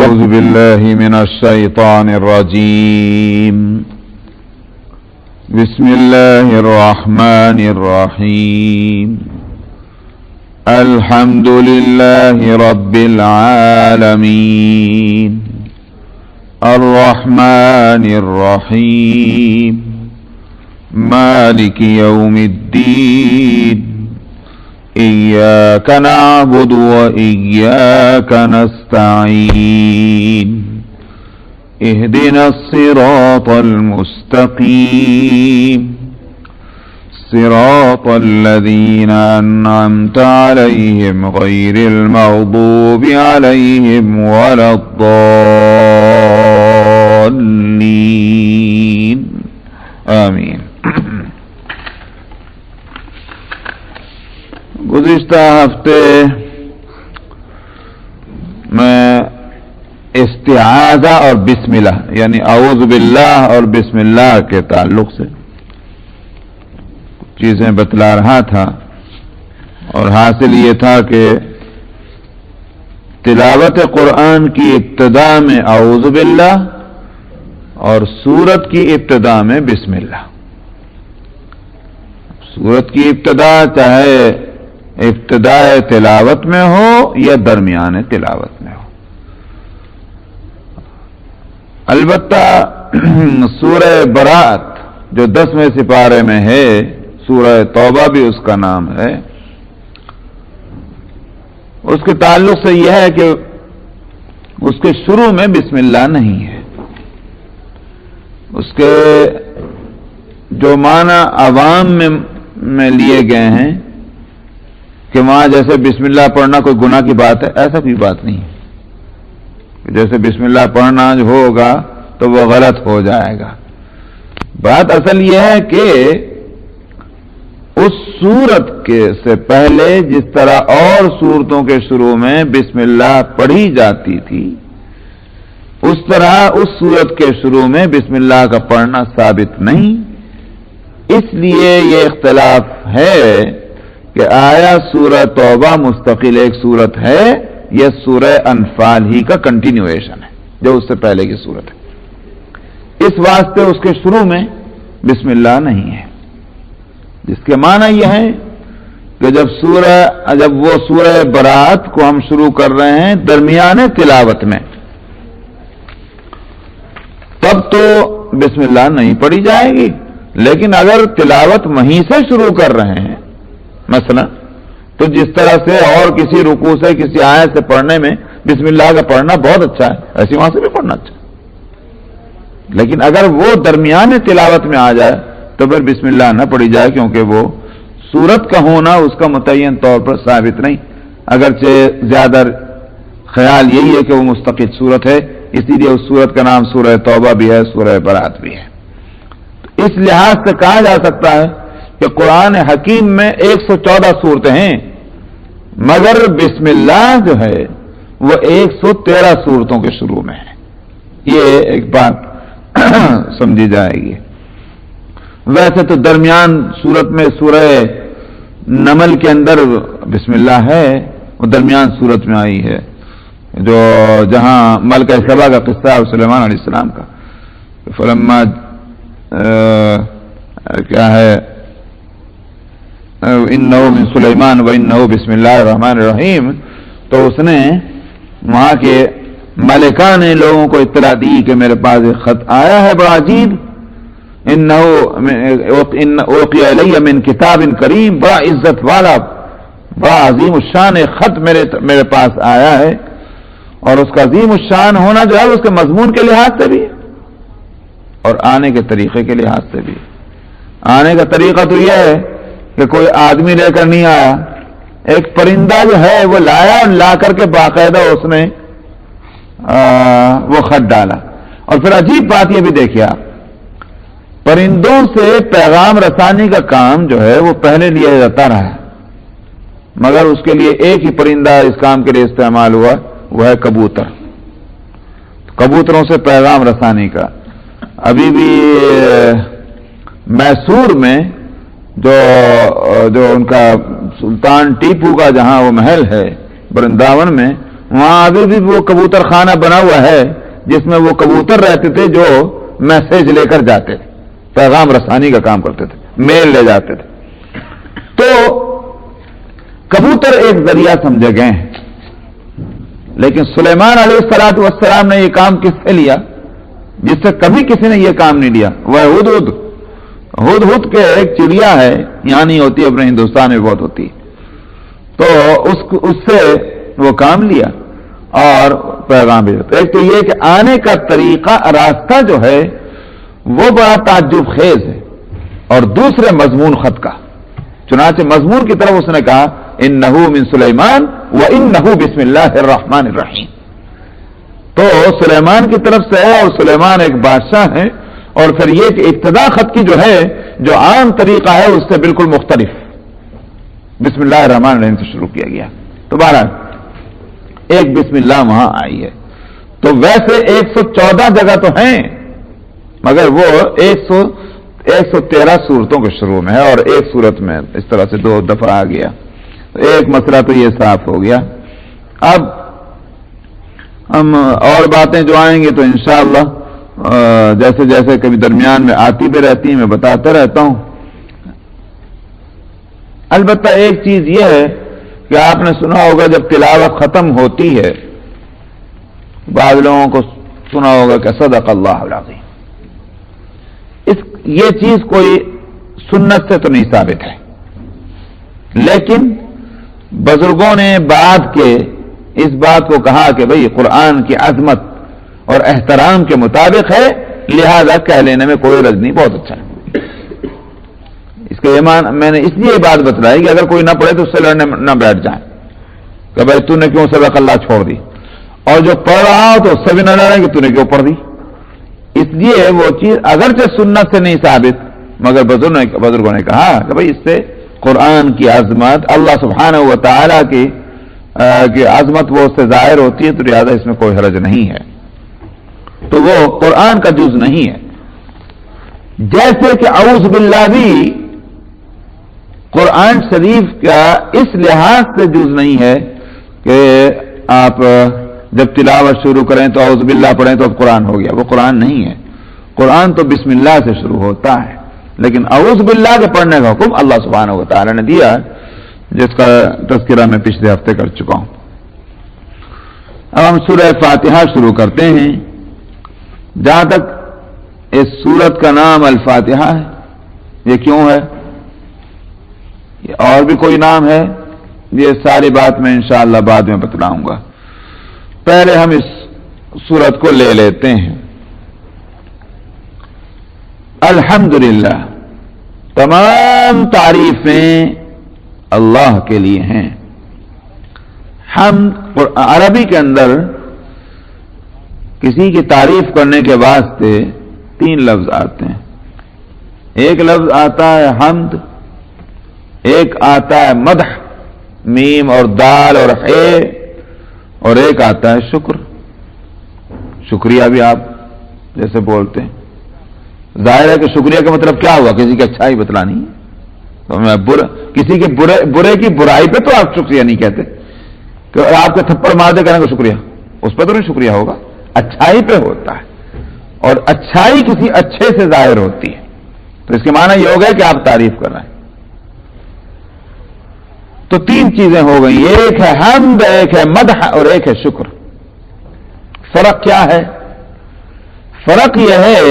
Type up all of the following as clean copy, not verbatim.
أعوذ بالله من الشيطان الرجيم. بسم الله الرحمن الرحيم. الحمد لله رب العالمين الرحمن الرحيم مالك يوم الدين إياك نعبد وإياك نستعين اهدنا الصراط المستقيم صراط الذين أنعمت عليهم غير المغضوب عليهم ولا الضالين آمین. گزشتہ ہفتے میں استعاذہ اور بسم اللہ یعنی اعوذ باللہ اور بسم اللہ کے تعلق سے چیزیں بتلا رہا تھا، اور حاصل یہ تھا کہ تلاوت قرآن کی ابتدا میں اعوذ باللہ اور سورت کی ابتدا میں بسم اللہ. سورت کی ابتدا چاہے ابتدائے تلاوت میں ہو یا درمیان تلاوت میں ہو. البتہ سورہ برات جو 10ویں سپارے میں ہے، سورہ توبہ بھی اس کا نام ہے، اس کے تعلق سے یہ ہے کہ اس کے شروع میں بسم اللہ نہیں ہے. اس کے جو معنی عوام میں لیے گئے ہیں کہ وہاں جیسے بسم اللہ پڑھنا کوئی گناہ کی بات ہے، ایسا کوئی بات نہیں ہے. جیسے بسم اللہ پڑھنا جو ہوگا تو وہ غلط ہو جائے گا. بات اصل یہ ہے کہ اس سورت کے سے پہلے جس طرح اور سورتوں کے شروع میں بسم اللہ پڑھی جاتی تھی، اس طرح اس سورت کے شروع میں بسم اللہ کا پڑھنا ثابت نہیں. اس لیے یہ اختلاف ہے کہ آیا سورہ توبہ مستقل ایک سورت ہے یا سورہ انفال ہی کا کنٹینیویشن ہے جو اس سے پہلے کی سورت ہے. اس واسطے اس کے شروع میں بسم اللہ نہیں ہے، جس کے معنی یہ ہے کہ جب وہ سورہ برات کو ہم شروع کر رہے ہیں درمیان تلاوت میں، تب تو بسم اللہ نہیں پڑھی جائے گی. لیکن اگر تلاوت وہیں سے شروع کر رہے ہیں مثلا، تو جس طرح سے اور کسی رکوع سے کسی آیت سے پڑھنے میں بسم اللہ کا پڑھنا بہت اچھا ہے، ایسی وہاں سے بھی پڑھنا اچھا ہے. لیکن اگر وہ درمیان تلاوت میں آ جائے تو پھر بسم اللہ نہ پڑھی جائے، کیونکہ وہ سورت کا ہونا اس کا متعین طور پر ثابت نہیں، اگرچہ زیادہ خیال یہی ہے کہ وہ مستقل سورت ہے، اسی لیے اس سورت کا نام سورہ توبہ بھی ہے، سورہ برات بھی ہے. تو اس لحاظ سے کہا جا سکتا ہے کہ قرآن حکیم میں 114 صورتیں ہیں، مگر بسم اللہ جو ہے وہ 113 صورتوں کے شروع میں ہے. یہ ایک بات سمجھی جائے گی. ویسے تو درمیان صورت میں سورہ نمل کے اندر بسم اللہ ہے، وہ درمیان صورت میں آئی ہے، جو جہاں ملکہ سبا کا قصہ ہے سلیمان علیہ السلام کا. فلما کیا ہے انہو من سلیمان و انہو بسم اللہ الرحمن الرحیم، تو اس نے وہاں کے ملکہ نے لوگوں کو اطلاع دی کہ میرے پاس ایک خط آیا ہے بڑا عجیب، اوقی علی من کتاب کریم، بڑا عزت والا بڑا عظیم الشان خط میرے پاس آیا ہے. اور اس کا عظیم الشان ہونا جو ہے اس کے مضمون کے لحاظ سے بھی اور آنے کے طریقے کے لحاظ سے بھی. آنے کا طریقہ تو یہ ہے کہ کوئی آدمی لے کر نہیں آیا، ایک پرندہ جو ہے وہ لایا، اور لا کر کے باقاعدہ اس نے وہ خط ڈالا. اور پھر عجیب بات یہ بھی دیکھیے آپ، پرندوں سے پیغام رسانی کا کام جو ہے وہ پہلے لیا جاتا رہا، مگر اس کے لیے ایک ہی پرندہ اس کام کے لیے استعمال ہوا، وہ ہے کبوتر. کبوتروں سے پیغام رسانی کا ابھی بھی میسور میں جو ان کا سلطان ٹیپو کا جہاں وہ محل ہے برنداون میں، وہاں ابھی بھی وہ کبوتر خانہ بنا ہوا ہے جس میں وہ کبوتر رہتے تھے جو میسج لے کر جاتے تھے، پیغام رسانی کا کام کرتے تھے، میل لے جاتے تھے. تو کبوتر ایک ذریعہ سمجھے گئے ہیں، لیکن سلیمان علیہ الصلوۃ والسلام نے یہ کام کس سے لیا جس سے کبھی کسی نے یہ کام نہیں لیا؟ وہ ہدہد. ہدہد کے ایک چڑیا ہے، یہاں نہیں ہوتی، اپنے ہندوستان میں بہت ہوتی، تو اس سے وہ کام لیا اور پیغام بھیجا. ایک تو یہ کہ آنے کا طریقہ، راستہ جو ہے وہ بڑا تعجب خیز ہے، اور دوسرے مضمون خط کا. چنانچہ مضمون کی طرف اس نے کہا انہو من سلیمان وانہو بسم اللہ الرحمن الرحیم. تو سلیمان کی طرف سے ہے، اور سلیمان ایک بادشاہ ہے. اور پھر یہ کہ ابتدا خط کی جو ہے، جو عام طریقہ ہے اس سے بالکل مختلف، بسم اللہ الرحمن الرحیم سے شروع کیا گیا. تو بہرحال ایک بسم اللہ وہاں آئی ہے. تو ویسے 114 جگہ تو ہیں، مگر وہ 113 صورتوں کے شروع میں ہے، اور ایک صورت میں اس طرح سے 2 دفعہ آ گیا. ایک مسئلہ تو یہ صاف ہو گیا. اب ہم اور باتیں جو آئیں گی تو انشاءاللہ جیسے جیسے کبھی درمیان میں آتی بھی رہتی ہیں میں بتاتا رہتا ہوں. البتہ ایک چیز یہ ہے کہ آپ نے سنا ہوگا جب تلاوت ختم ہوتی ہے، بعض لوگوں کو سنا ہوگا کہ صدق اللہ العظیم. یہ چیز کوئی سنت سے تو نہیں ثابت ہے، لیکن بزرگوں نے بعد کے اس بات کو کہا کہ بھئی قرآن کی عظمت اور احترام کے مطابق ہے، لہذا کہہ لینے میں کوئی رج نہیں، بہت اچھا ہے. اس کے ایمان میں نے اس لیے یہ بات بتلائی کہ اگر کوئی نہ پڑھے تو اس سے لڑنے نہ بیٹھ جائیں کہ بھائی تو نے کیوں صدق اللہ چھوڑ دی، اور جو پڑھ رہا ہو تو اس سے بھی نہ لڑیں کہ تو نے کیوں پڑھ دی. اس لیے وہ چیز اگرچہ سنت سے نہیں ثابت، مگر بزرگوں نے کہا کہ بھئی اس سے قرآن کی عظمت، اللہ سبحانہ و تعالیٰ کی عظمت وہ اس سے ظاہر ہوتی ہے، تو لہٰذا اس میں کوئی حرج نہیں ہے. تو وہ قرآن کا جز نہیں ہے. جیسے کہ اعوذ باللہ بھی قرآن شریف کا اس لحاظ سے جز نہیں ہے کہ آپ جب تلاوت شروع کریں تو اعوذ باللہ پڑھیں تو اب قرآن ہو گیا، وہ قرآن نہیں ہے. قرآن تو بسم اللہ سے شروع ہوتا ہے، لیکن اعوذ باللہ کے پڑھنے کا حکم اللہ سبحانہ و تعالی نے دیا، جس کا تذکرہ میں پچھلے ہفتے کر چکا ہوں. اب ہم سورہ فاتحہ شروع کرتے ہیں. جہاں تک اس سورت کا نام الفاتحہ ہے، یہ کیوں ہے، اور بھی کوئی نام ہے، یہ ساری بات میں انشاءاللہ بعد میں بتلاؤں گا. پہلے ہم اس سورت کو لے لیتے ہیں. الحمدللہ، تمام تعریفیں اللہ کے لیے ہیں. حمد عربی کے اندر کسی کی تعریف کرنے کے واسطے 3 لفظ آتے ہیں. ایک لفظ آتا ہے حمد، ایک آتا ہے مدح، میم اور دال اور ہے، اور ایک آتا ہے شکر. شکریہ بھی آپ جیسے بولتے ہیں. ظاہر ہے کہ شکریہ کا مطلب کیا ہوا، کسی کی اچھائی بتلانی. تو میں کسی کے برے کی برائی پہ تو آپ شکریہ نہیں کہتے کہ آپ کے تھپڑ مار دے کہنے کو شکریہ، اس پہ تو نہیں شکریہ ہوگا، اچھائی پہ ہوتا ہے، اور اچھائی کسی اچھے سے ظاہر ہوتی ہے. تو اس کے معنی یہ ہو گیا کہ آپ تعریف کر رہے ہیں. تو 3 چیزیں ہو گئی، ایک ہے حمد، ایک ہے مدح، اور ایک ہے شکر. فرق کیا ہے؟ فرق یہ ہے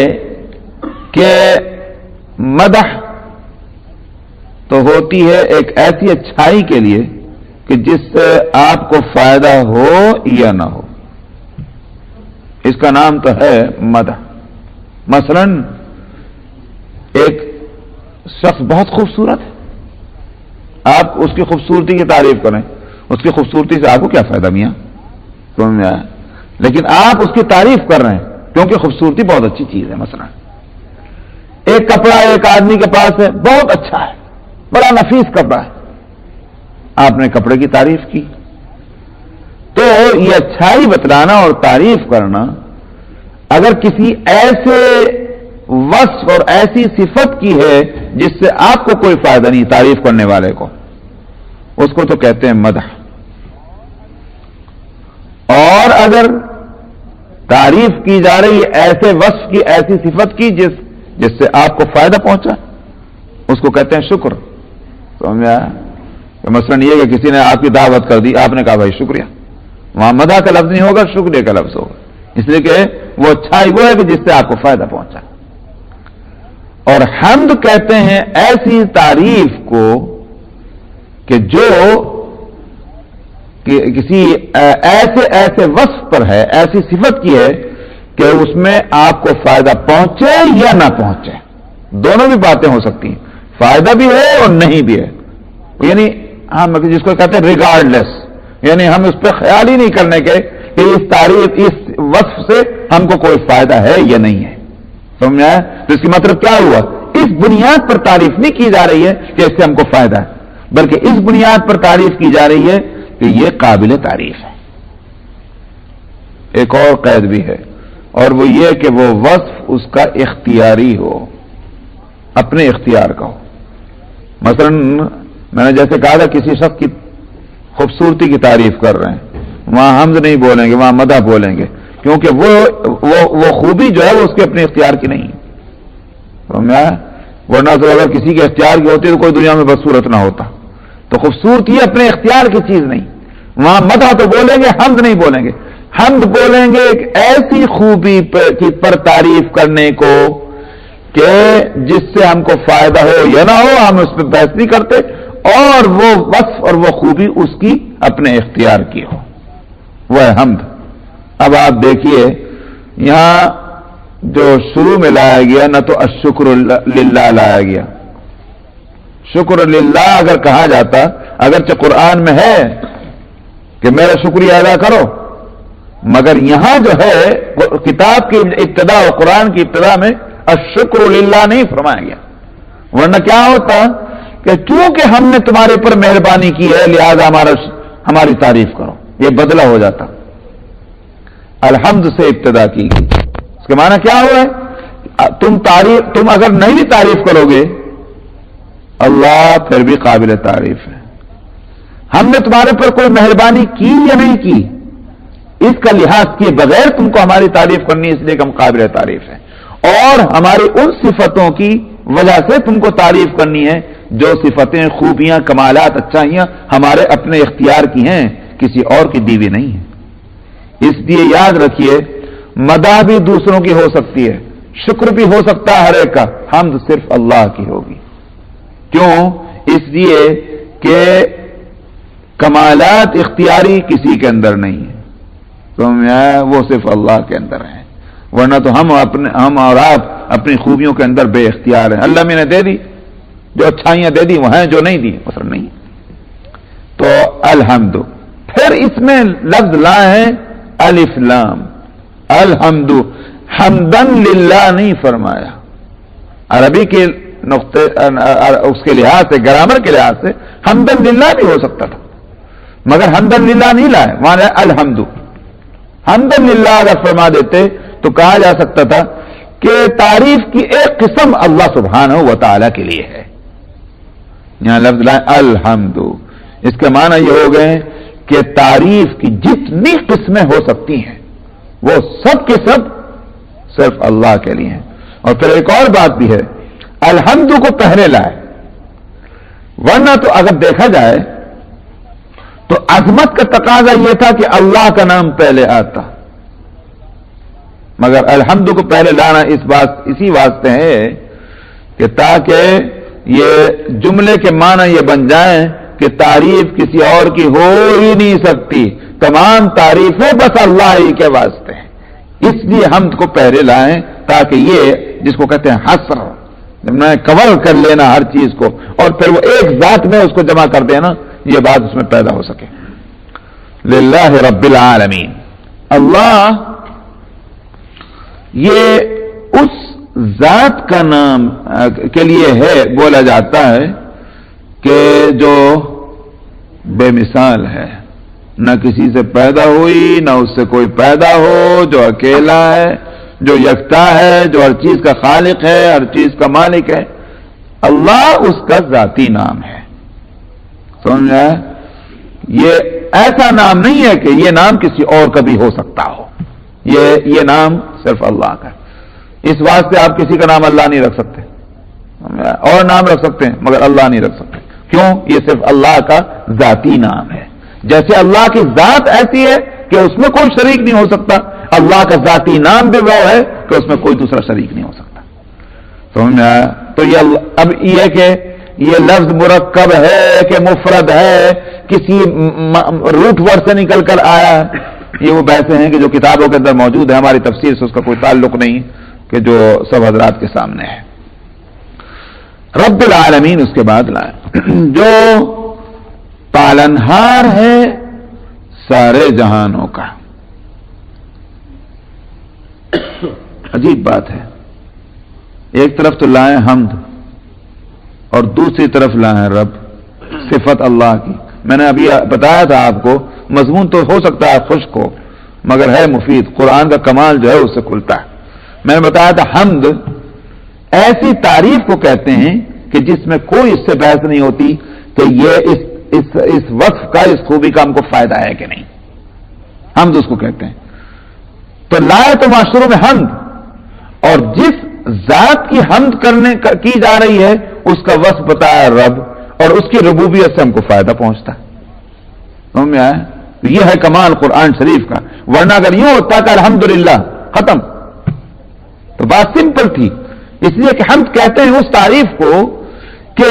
کہ مدح تو ہوتی ہے ایک ایسی اچھائی کے لیے کہ جس سے آپ کو فائدہ ہو یا نہ ہو، اس کا نام تو ہے مدح. مثلا ایک شخص بہت خوبصورت ہے، آپ اس کی خوبصورتی کی تعریف کریں، اس کی خوبصورتی سے آپ کو کیا فائدہ میاں؟ سمجھ میں آیا؟ لیکن آپ اس کی تعریف کر رہے ہیں کیونکہ خوبصورتی بہت اچھی چیز ہے. مثلا ایک کپڑا ایک آدمی کے پاس ہے، بہت اچھا ہے، بڑا نفیس کپڑا ہے، آپ نے کپڑے کی تعریف کی. تو یہ اچھائی بتلانا اور تعریف کرنا اگر کسی ایسے وصف اور ایسی صفت کی ہے جس سے آپ کو کوئی فائدہ نہیں، تعریف کرنے والے کو، اس کو تو کہتے ہیں مدح. اور اگر تعریف کی جا رہی ہے ایسے وصف کی، ایسی صفت کی جس سے آپ کو فائدہ پہنچا، اس کو کہتے ہیں شکر. سمجھا؟ مثلاً یہ کہ کسی نے آپ کی دعوت کر دی، آپ نے کہا بھائی شکریہ، وہاں مدح کا لفظ نہیں ہوگا، شکریہ کا لفظ ہوگا، اس لیے کہ وہ اچھائی وہ ہے کہ جس سے آپ کو فائدہ پہنچا. اور حمد کہتے ہیں ایسی تعریف کو کہ جو کسی ایسے وصف پر ہے، ایسی صفت کی ہے کہ اس میں آپ کو فائدہ پہنچے یا نہ پہنچے. دونوں بھی باتیں ہو سکتی ہیں، فائدہ بھی ہے اور نہیں بھی ہے. یعنی ہم جس کو کہتے ہیں ریگارڈ لیس، یعنی ہم اس پہ خیال ہی نہیں کرنے کے کہ اس تعریف، اس وصف سے ہم کو کوئی فائدہ ہے یا نہیں ہے. سمجھا؟ تو اس کی مطلب کیا ہوا؟ اس بنیاد پر تعریف نہیں کی جا رہی ہے کہ اس سے ہم کو فائدہ ہے، بلکہ اس بنیاد پر تعریف کی جا رہی ہے کہ یہ قابل تعریف ہے. ایک اور قید بھی ہے، اور وہ یہ کہ وہ وصف اس کا اختیاری ہو، اپنے اختیار کا ہو. مثلا میں نے جیسے کہا تھا کسی شخص کی خوبصورتی کی تعریف کر رہے ہیں، وہاں حمد نہیں بولیں گے، وہاں مدح بولیں گے، کیونکہ وہ خوبی جو ہے وہ اس کے اپنے اختیار کی نہیں ہے. ورنہ تو اگر کسی کے اختیار کی ہوتی تو کوئی دنیا میں بدصورت نہ ہوتا. تو خوبصورتی اپنے اختیار کی چیز نہیں. وہاں مدح تو بولیں گے، حمد نہیں بولیں گے. حمد بولیں گے ایک ایسی خوبی پر تعریف کرنے کو کہ جس سے ہم کو فائدہ ہو یا نہ ہو، ہم اس پہ بحث نہیں کرتے، اور وہ وصف اور وہ خوبی اس کی اپنے اختیار کی ہو، وہ ہے حمد. اب آپ دیکھیے یہاں جو شروع میں لایا گیا نہ تو الشکر للہ لایا گیا. شکر للہ اگر کہا جاتا، اگرچہ قرآن میں ہے کہ میرا شکریہ ادا کرو، مگر یہاں جو ہے کتاب کی ابتدا اور قرآن کی ابتدا میں الشکر للہ نہیں فرمایا گیا. ورنہ کیا ہوتا کہ چونکہ ہم نے تمہارے پر مہربانی کی ہے لہذا ہماری تعریف کرو، یہ بدلہ ہو جاتا. الحمد سے ابتدا کی گئی. اس کا معنی کیا ہوا ہے؟ تم اگر نہیں بھی تعریف کرو گے، اللہ پھر بھی قابل تعریف ہے. ہم نے تمہارے پر کوئی مہربانی کی یا نہیں کی، اس کا لحاظ کیے بغیر تم کو ہماری تعریف کرنی، اس لیے کہ ہم قابل تعریف ہیں، اور ہماری ان صفتوں کی وجہ سے تم کو تعریف کرنی ہے جو صفتیں، خوبیاں، کمالات، اچھائیاں ہمارے اپنے اختیار کی ہیں، کسی اور کی دی ہوئی نہیں ہے. اس لیے یاد رکھیے مدح بھی دوسروں کی ہو سکتی ہے، شکر بھی ہو سکتا ہے ہر ایک کا، حمد صرف اللہ کی ہوگی. کیوں؟ اس لیے کہ کمالات اختیاری کسی کے اندر نہیں ہے، تو وہ صرف اللہ کے اندر ہے. ورنہ تو ہم اور آپ اپنی خوبیوں کے اندر بے اختیار ہیں. اللہ میں نے دے دی، جو اچھائیاں دے دی وہ ہیں، جو نہیں دی مثلا نہیں. تو الحمد، پھر اس میں لفظ لائے ہیں الف لام، الحمد. حمدن للہ نہیں فرمایا. عربی کے نقطے اس کے لحاظ سے، گرامر کے لحاظ سے حمدن للہ بھی ہو سکتا تھا، مگر حمدن للہ نہیں لائے، وہاں الحمد. حمدن للہ اگر فرما دیتے تو کہا جا سکتا تھا کہ تعریف کی ایک قسم اللہ سبحانہ و تعالی کے لیے ہے. یہاں لفظ لائے الحمد، اس کے معنی یہ ہو گئے کہ تعریف کی جتنی قسمیں ہو سکتی ہیں وہ سب کے سب صرف اللہ کے لیے ہیں. اور پھر ایک اور بات بھی ہے، الحمد کو پہلے لائے، ورنہ تو اگر دیکھا جائے تو عظمت کا تقاضا یہ تھا کہ اللہ کا نام پہلے آتا، مگر الحمد کو پہلے لانا اسی واسطے ہے کہ تاکہ یہ جملے کے معنی یہ بن جائیں کہ تعریف کسی اور کی ہو ہی نہیں سکتی، تمام تعریفیں بس اللہ ہی کے واسطے ہیں. اس لیے حمد کو پہلے لائیں تاکہ یہ جس کو کہتے ہیں حصر، میں کور کر لینا ہر چیز کو، اور پھر وہ ایک ذات میں اس کو جمع کر دینا، یہ بات اس میں پیدا ہو سکے. للہ رب العالمین، اللہ یہ اس ذات کا نام کے لیے ہے بولا جاتا ہے کہ جو بے مثال ہے، نہ کسی سے پیدا ہوئی نہ اس سے کوئی پیدا ہو، جو اکیلا ہے، جو یکتا ہے، جو ہر چیز کا خالق ہے، ہر چیز کا مالک ہے. اللہ اس کا ذاتی نام ہے. سمجھا؟ یہ ایسا نام نہیں ہے کہ یہ نام کسی اور کا بھی ہو سکتا ہو. یہ نام صرف اللہ کا ہے. اس واسطے آپ کسی کا نام اللہ نہیں رکھ سکتے, اور نام رکھ سکتے ہیں مگر اللہ نہیں رکھ سکتے. کیوں؟ یہ صرف اللہ کا ذاتی نام ہے. جیسے اللہ کی ذات ایسی ہے کہ اس میں کوئی شریک نہیں ہو سکتا, اللہ کا ذاتی نام بھی وہ ہے کہ اس میں کوئی دوسرا شریک نہیں ہو سکتا. سمجھ میں آیا؟ تو اب یہ کہ یہ لفظ مرکب ہے کہ مفرد ہے, کسی روٹ ورڈ سے نکل کر آیا ہے, یہ وہ بحثیں ہیں کہ جو کتابوں کے اندر موجود ہے. ہماری تفسیر سے اس کا کوئی تعلق نہیں کہ جو سب حضرات کے سامنے ہے. رب العالمین اس کے بعد لائے جو پالنہار ہے سارے جہانوں کا. عجیب بات ہے, ایک طرف تو لائیں حمد اور دوسری طرف لائیں رب, صفت اللہ کی. میں نے ابھی بتایا تھا آپ کو, مضمون تو ہو سکتا ہے خشک ہو مگر ہے مفید. قرآن کا کمال جو ہے اس سے کھلتا ہے. میں نے بتایا تھا حمد ایسی تعریف کو کہتے ہیں کہ جس میں کوئی اس سے بحث نہیں ہوتی کہ یہ اس وصف کا, اس خوبی کا ہم کو فائدہ ہے کہ نہیں. حمد اس کو کہتے ہیں. تو لائے تو معاشروں میں حمد, اور جس ذات کی حمد کی جا رہی ہے اس کا وصف بتایا رب, اور اس کی ربوبیت سے ہم کو فائدہ پہنچتا ہے. سمجھ میں آیا؟ یہ ہے کمال قرآن شریف کا. ورنہ اگر یوں ہوتا کہ الحمدللہ ختم تو بات سمپل تھی. اس لیے کہ حمد کہتے ہیں اس تعریف کو کہ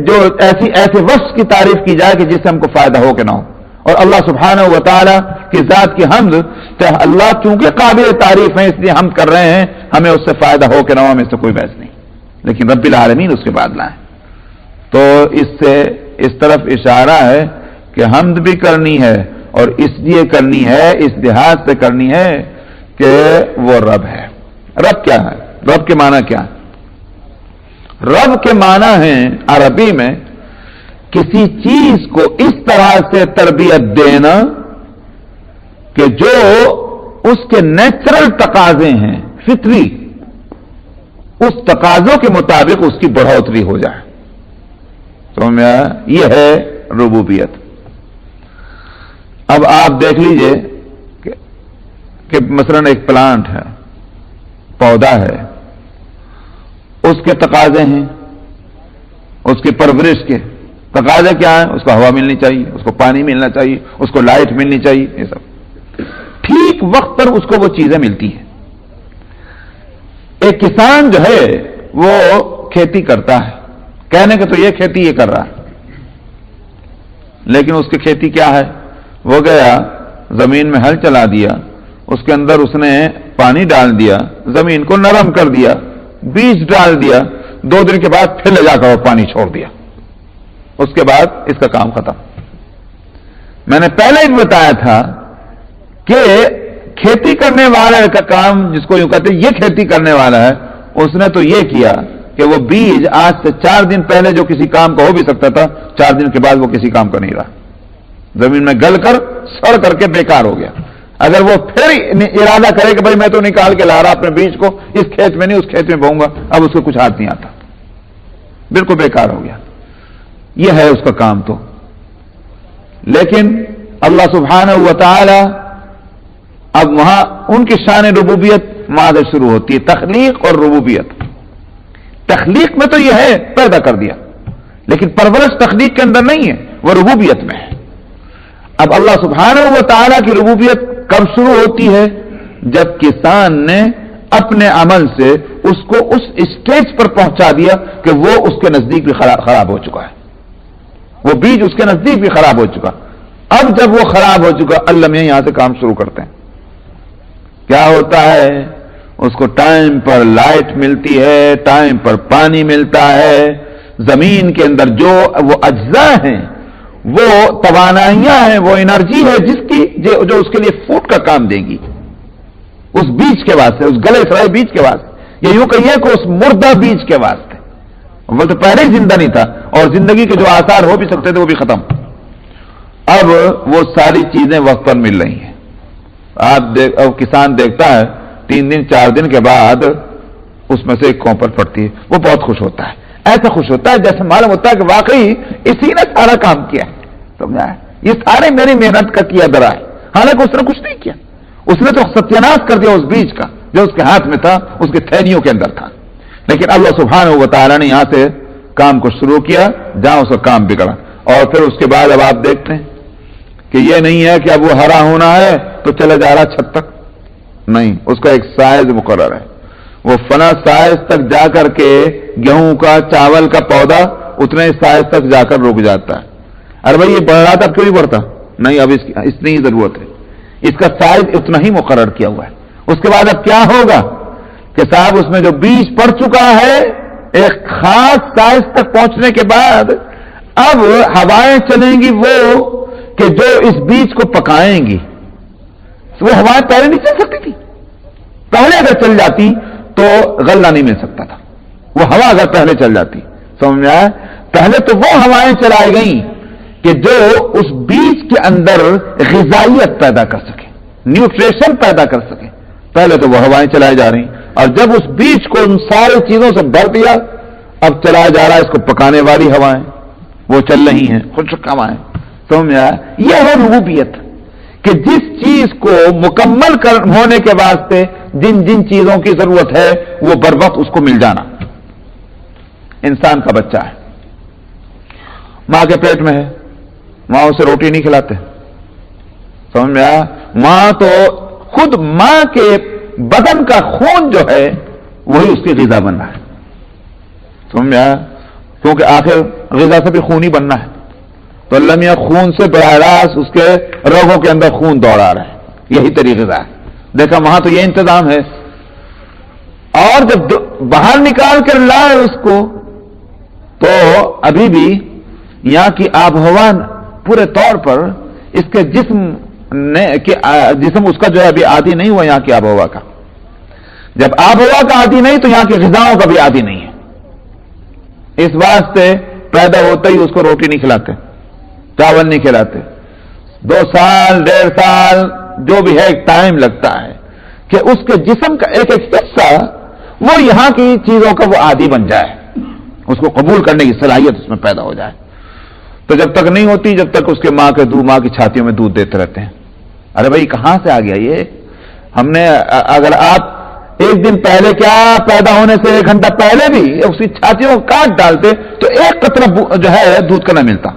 جو ایسے وصف کی تعریف کی جائے کہ جس سے ہم کو فائدہ ہو کہ نہ ہو. اور اللہ سبحانہ و تعالی کی ذات کی حمد, تو اللہ چونکہ قابل تعریف ہے اس لیے حمد کر رہے ہیں, ہمیں اس سے فائدہ ہو کہ نہ ہو ہمیں اس سے کوئی بحث نہیں. لیکن رب العالمین اس کے بعد لائیں تو اس سے اس طرف اشارہ ہے کہ حمد بھی کرنی ہے, اور اس لیے کرنی ہے, اس لحاظ سے کرنی ہے کہ وہ رب ہے. رب کیا ہے؟ رب کے معنی کیا ہے؟ رب کے معنی ہے عربی میں کسی چیز کو اس طرح سے تربیت دینا کہ جو اس کے نیچرل تقاضے ہیں, فطری, اس تقاضوں کے مطابق اس کی بڑھوتری ہو جائے. تو یہ ہے ربوبیت. اب آپ دیکھ لیجئے کہ مثلا ایک پلانٹ ہے, پودا ہے, اس کے تقاضے ہیں, اس کی پرورش کے تقاضے کیا ہیں؟ اس کو ہوا ملنی چاہیے, اس کو پانی ملنا چاہیے, اس کو لائٹ ملنی چاہیے, یہ سب ٹھیک وقت پر اس کو وہ چیزیں ملتی ہیں. ایک کسان جو ہے وہ کھیتی کرتا ہے, کہنے کہ تو یہ کھیتی یہ کر رہا ہے, لیکن اس کی کھیتی کیا ہے؟ وہ گیا زمین میں ہل چلا دیا, اس کے اندر اس نے پانی ڈال دیا, زمین کو نرم کر دیا, بیج ڈال دیا, 2 دن کے بعد پھر لے جا کر وہ پانی چھوڑ دیا, اس کے بعد اس کا کام ختم. میں نے پہلے ہی بتایا تھا کہ کھیتی کرنے والے کا کام, جس کو یوں کہتے ہیں یہ کھیتی کرنے والا ہے, اس نے تو یہ کیا کہ وہ بیج آج سے 4 دن پہلے جو کسی کام کا ہو بھی سکتا تھا, 4 دن کے بعد وہ کسی کام کا نہیں رہا, زمین میں گل کر سڑ کر کے بیکار ہو گیا. اگر وہ پھر ارادہ کرے کہ بھائی میں تو نکال کے لا رہا اپنے بیج کو, اس کھیت میں نہیں اس کھیت میں بہوں گا, اب اس کو کچھ ہاتھ نہیں آتا, بالکل بیکار ہو گیا. یہ ہے اس کا کام. تو لیکن اللہ سبحانہ و تعالی اب وہاں ان کی شان ربوبیت مادہ شروع ہوتی ہے, تخلیق اور ربوبیت. تخلیق میں تو یہ ہے پیدا کر دیا, لیکن پرورش تخلیق کے اندر نہیں ہے, وہ ربوبیت میں ہے. اب اللہ سبحانہ و تعالی کی ربوبیت کب شروع ہوتی ہے؟ جب کسان نے اپنے عمل سے اس کو اس اسٹیج پر پہنچا دیا کہ وہ اس کے نزدیک بھی خراب ہو چکا ہے, وہ بیج اس کے نزدیک بھی خراب ہو چکا. اب جب وہ خراب ہو چکا, اللہ میں یہاں سے کام شروع کرتے ہیں. کیا ہوتا ہے؟ اس کو ٹائم پر لائٹ ملتی ہے, ٹائم پر پانی ملتا ہے, زمین کے اندر جو وہ اجزاء ہیں, وہ توانائیاں ہیں, وہ انرجی ہے جس کی جو اس کے لیے فوڈ کا کام دے گی, اس بیج کے واسطے, اس گلے سرائے بیج کے واسطے, یا یوں کہیے کہ اس مردہ بیج کے واسطے. وہ تو پہلے ہی زندہ نہیں تھا, اور زندگی کے جو آثار ہو بھی سکتے تھے وہ بھی ختم. اب وہ ساری چیزیں وقت پر مل رہی ہیں. اب کسان دیکھتا ہے 3 دن 4 دن کے بعد اس میں سے ایک کونپر پڑتی ہے, وہ بہت خوش ہوتا ہے. ایسا خوش ہوتا ہے جیسے معلوم ہوتا ہے کہ واقعی اسی نے سارا کام کیا ہے. سمجھا ہے؟ یہ سارے میری محنت کا کیا درا ہے. حالانکہ اس نے کچھ نہیں کیا, اس نے تو ستیاناش کر دیا اس بیج کا جو اس کے ہاتھ میں تھا, اس کے تھیلیوں کے اندر تھا. لیکن اللہ سبحانہ و تعالیٰ نے یہاں سے کام کو شروع کیا جہاں اس کا کام بگڑا. اور پھر اس کے بعد اب آپ دیکھتے ہیں کہ یہ نہیں ہے کہ اب وہ ہرا ہونا ہے تو چلا جا رہا چھت تک, نہیں, اس کا ایک سائز مقرر ہے. وہ فنا سائز تک جا کر کے گیہوں کا چاول کا پودا اتنے سائز تک جا کر رک جاتا ہے. ارے بھائی یہ بڑھ رہا تھا, اب کیوں نہیں بڑھتا؟ نہیں, اب اتنی ہی ضرورت ہے, اس کا سائز اتنا ہی مقرر کیا ہوا ہے. اس کے بعد اب کیا ہوگا کہ صاحب اس میں جو بیج پڑ چکا ہے ایک خاص سائز تک پہنچنے کے بعد اب ہوائیں چلیں گی وہ کہ جو اس بیج کو پکائیں گی. وہ ہوائیں پہلے نہیں چل سکتی تھی, پہلے اگر چل جاتی تو غلہ نہیں مل سکتا تھا. وہ ہوا اگر پہلے چل جاتی, سمجھ میں آیا, پہلے تو وہ ہوائیں چلائی گئیں کہ جو اس بیج کے اندر غذائیت پیدا کر سکے, نیوٹریشن پیدا کر سکے. پہلے تو وہ ہوائیں چلائی جا رہی, اور جب اس بیج کو ان ساری چیزوں سے بھر دیا اب چلایا جا رہا ہے اس کو پکانے والی ہوائیں, وہ چل رہی ہیں, خشک ہوائیں. سمجھ میں آیا, یہ ہے ربوبیت کہ جس چیز کو مکمل ہونے کے واسطے جن جن چیزوں کی ضرورت ہے وہ بر وقت اس کو مل جانا. انسان کا بچہ ہے, ماں کے پیٹ میں ہے, ماں اسے روٹی نہیں کھلاتے, سمجھ میں آیا. ماں تو خود ماں کے بدن کا خون جو ہے وہی اس کی غذا بننا ہے, سمجھ میں آیا, کیونکہ آخر غذا سے بھی خون ہی بننا ہے. تو اللہ میاں خون سے براہ راست اس کے رگوں کے اندر خون دوڑا رہا ہے, یہی تری غذا ہے. دیکھا وہاں تو یہ انتظام ہے. اور جب باہر نکال کر لائے اس کو تو ابھی بھی یہاں کی آب و ہوا پورے طور پر اس کے جسم اس کا جو ہے ابھی عادی نہیں ہوا یہاں کی آب و ہوا کا. جب آب و ہوا کا عادی نہیں تو یہاں کی غذاؤں کا بھی عادی نہیں ہے. اس واسطے پیدا ہوتا ہی اس کو روٹی نہیں کھلاتے, چاول نہیں کھلاتے. 2 سال 1.5 سال جو بھی ہے ایک ٹائم لگتا ہے کہ اس کے جسم کا ایک ایک حصہ وہ یہاں کی چیزوں کا وہ عادی بن جائے, اس کو قبول کرنے کی صلاحیت اس میں پیدا ہو جائے. تو جب تک نہیں ہوتی جب تک اس کے ماں کی چھاتیوں میں دودھ دیتے رہتے ہیں. ارے بھائی کہاں سے آ گیا یہ؟ ہم نے اگر آپ ایک دن پہلے کیا پیدا ہونے سے 1 گھنٹہ پہلے بھی اس کی چھاتیوں کو کاٹ ڈالتے تو ایک قطرہ جو ہے دودھ کا نہ ملتا.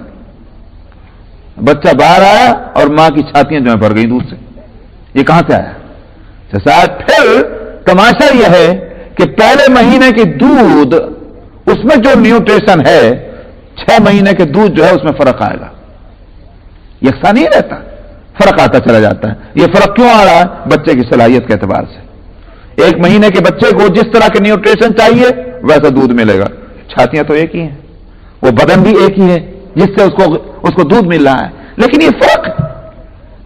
بچہ باہر آیا اور ماں کی چھاتیاں جو ہے بھر گئی دودھ سے. یہ کہاں سے آیا؟ شاید پھر تماشا یہ ہے کہ پہلے مہینے کی دودھ اس میں جو نیوٹریشن ہے 6 مہینے کے دودھ جو ہے اس میں فرق آئے گا. یکساں نہیں رہتا, فرق آتا چلا جاتا ہے. یہ فرق کیوں آ رہا ہے؟ بچے کی صلاحیت کے اعتبار سے. 1 مہینے کے بچے کو جس طرح کے نیوٹریشن چاہیے ویسا دودھ ملے گا. چھاتیاں تو ایک ہی ہیں, وہ بدن بھی ایک ہی ہے جس سے اس کو دودھ مل رہا ہے, لیکن یہ فرق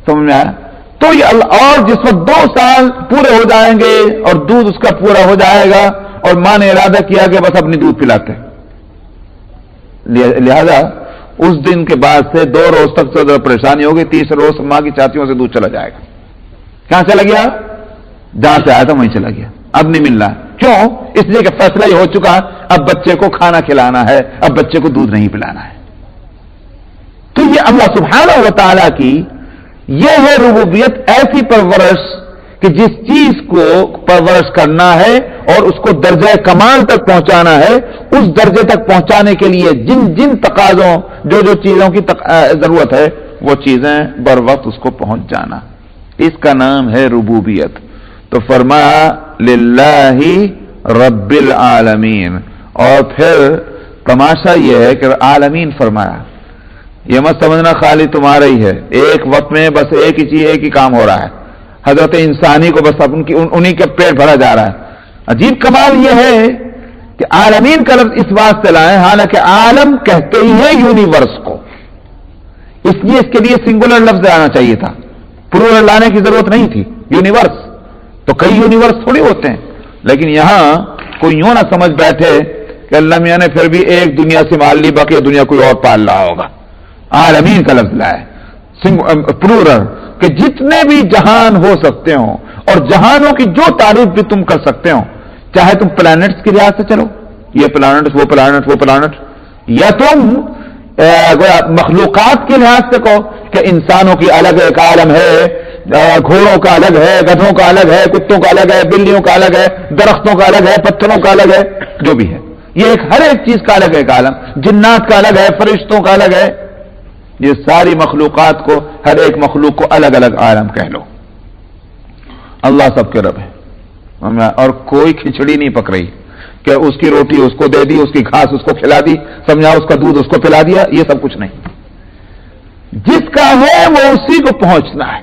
سمجھ میں آیا. تو یہ اور جس وقت 2 سال پورے ہو جائیں گے اور دودھ اس کا پورا ہو جائے گا اور ماں نے ارادہ کیا کہ بس اپنی دودھ پلاتے, لہذا اس دن کے بعد سے 2 روز تک تو پریشانی ہوگی, 3 روز ماں کی چھاتیوں سے دودھ چلا جائے گا. کہاں چلا گیا؟ جہاں سے آیا تھا وہیں چلا گیا, اب نہیں مل رہا. کیوں؟ اس لیے کہ فیصلہ یہ ہو چکا اب بچے کو کھانا کھلانا ہے, اب بچے کو دودھ نہیں پلانا ہے. تو یہ اللہ سبحانہ و تعالیٰ کی یہ ہے ربوبیت, ایسی پرورش کہ جس چیز کو پرورش کرنا ہے اور اس کو درجہ کمال تک پہنچانا ہے, اس درجے تک پہنچانے کے لیے جن جن تقاضوں جو چیزوں کی ضرورت ہے وہ چیزیں بر وقت اس کو پہنچ جانا, اس کا نام ہے ربوبیت. تو فرمایا للہ رب العالمین. اور پھر تماشا یہ ہے کہ عالمین فرمایا, یہ مت سمجھنا خالی تمہارا ہی ہے, ایک وقت میں بس ایک ہی چیز ایک ہی کام ہو رہا ہے. حضرت انسانی کو بس انہی کے پیٹ بھرا جا رہا ہے. عجیب کمال یہ ہے کہ عالمین کا لفظ اس واسطے لائے, حالانکہ عالم کہتے ہی ہے یونیورس کو, اس لیے اس کے لیے سنگولر لفظ آنا چاہیے تھا, پلورل لانے کی ضرورت نہیں تھی. یونیورس تو کئی یونیورس تھوڑی ہوتے ہیں, لیکن یہاں کوئی یوں نہ سمجھ بیٹھے کہ اللہ میاں نے پھر بھی ایک دنیا سنبھال لی باقی دنیا کوئی اور پال رہا ہوگا. عالمین کا لفظ لائے پلورل, کہ جتنے بھی جہان ہو سکتے ہوں اور جہانوں کی جو تعریف بھی تم کر سکتے ہو, چاہے تم پلانٹس کی لحاظ سے چلو, یہ پلانٹ وہ پلانٹ وہ پلانٹ, یا تم مخلوقات کے لحاظ سے کہو کہ انسانوں کی الگ ایک عالم ہے، گھوڑوں کا الگ ہے، گدھوں کا الگ ہے، کتوں کا الگ ہے، بلیوں کا الگ ہے، درختوں کا الگ ہے، پتھروں کا الگ ہے، جو بھی ہے یہ ایک ہر ایک چیز کا الگ ایک عالم، جنات کا الگ ہے، فرشتوں کا الگ ہے، یہ ساری مخلوقات کو، ہر ایک مخلوق کو الگ الگ عالم کہہ لو۔ اللہ سب کے رب ہے، اور کوئی کھچڑی نہیں پک رہی کہ اس کی روٹی اس کو دے دی، اس کی گھاس اس کو کھلا دی، سمجھا اس کا دودھ اس کو پلا دیا، یہ سب کچھ نہیں۔ جس کا ہے وہ اسی کو پہنچنا ہے۔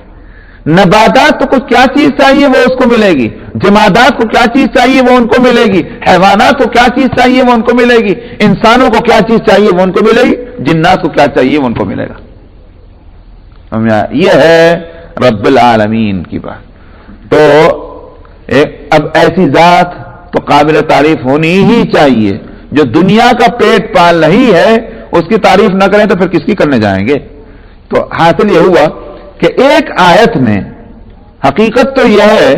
نباتات کو کیا چیز چاہیے وہ اس کو ملے گی، جمادات کو کیا چیز چاہیے وہ ان کو ملے گی، حیوانات کو کیا چیز چاہیے وہ ان کو ملے گی، انسانوں کو کیا چیز چاہیے وہ ان کو ملے گی، جنات کو کیا چاہیے وہ ان کو ملے گا۔ یہ ہے رب العالمین کی بات۔ تو اب ایسی ذات تو قابل تعریف ہونی ہی چاہیے، جو دنیا کا پیٹ پال رہی ہے اس کی تعریف نہ کریں تو پھر کس کی کرنے جائیں گے؟ تو حاصل یہ ہوا کہ ایک آیت میں حقیقت تو یہ ہے